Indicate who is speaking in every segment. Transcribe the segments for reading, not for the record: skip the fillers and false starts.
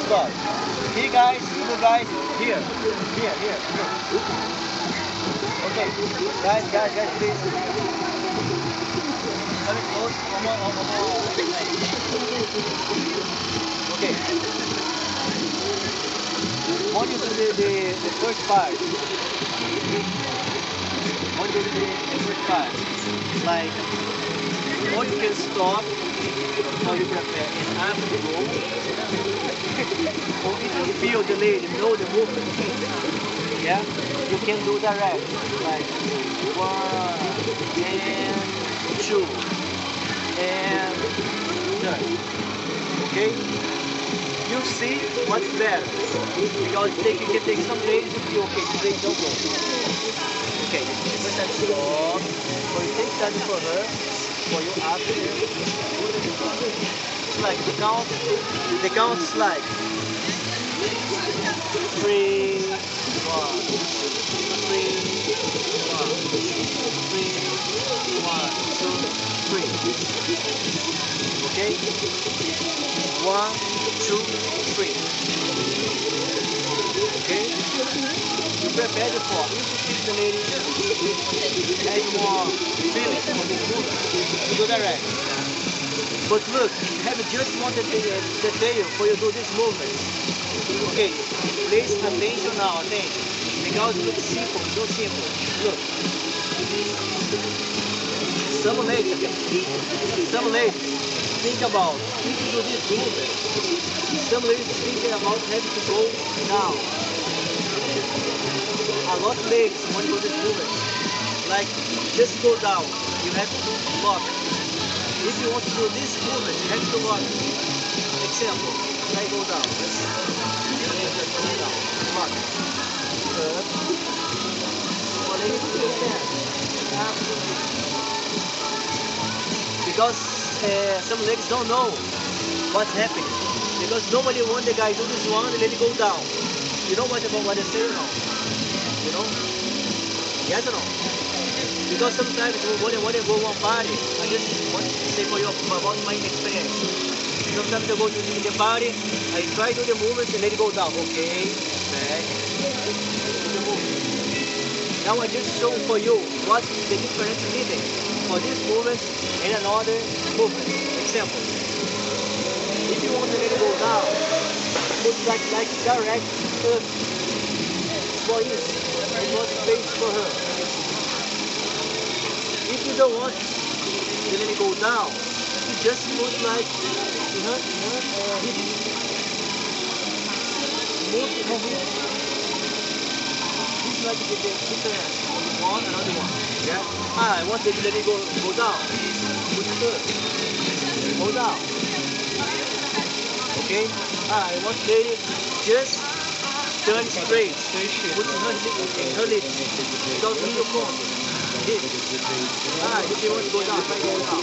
Speaker 1: stop. Here guys, you guys, here. Okay, guys, please. Coming close, one more. Okay. Want you to do the first part. Want you to do the first part. Like, or you can stop, or you prepare, and after you go, or if you feel the lady, know the movement, yeah, you can do direct, like 1 and 2 and 3, okay? You see what's better, because you can take some ladies and feel, okay, today don't go. Okay, first time stop, or you take time for her, for you after it's like the count is like 3, 1, 3, 1, 3, 1, 2, 3. Okay? 1, 2, 3. Okay? You prepare the form. If you think the lady has more feelings for this movement, you do direct. But look, have just wanted the detail for you do this movement. Okay, please attention now, attention. Because it looks simple, so simple. Look. Some ladies think about, if you do this movement, some ladies thinking about having to go down. A lot of ladies want to do this movement. Like, just go down. You have to lock. If you want to do this movement, you have to lock. Example, I go down. Lock. Up. Because some ladies don't know what's happening. Because nobody wants the guy do this one and then go down. You know what I say or no? You know? Yes or no? Because sometimes when I go one party, I just want to say for you about my experience. Sometimes I go to the party, I try to do the movement and let it go down. Okay, back. The movement. Now I just show for you what the difference needed for this movement and another movement. Example. If you want to let it go down, put like direct up. For easy. And not space for her. If you don't want to let it go down, you just put like move. This is like the difference of one and another one. Yeah? I want to let it go down. Put it up. Go down. Okay? I want to let it just turn straight. Put her lips. Don't leave your phone. If you want to go down, try to go down.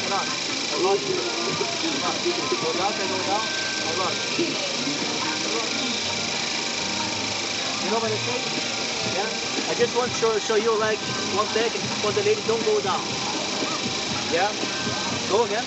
Speaker 1: Come on. A lot. Go down, try to go down. A lot. You know what I say? Yeah? I just want to show you like one second for the lady don't go down. Yeah? Go again.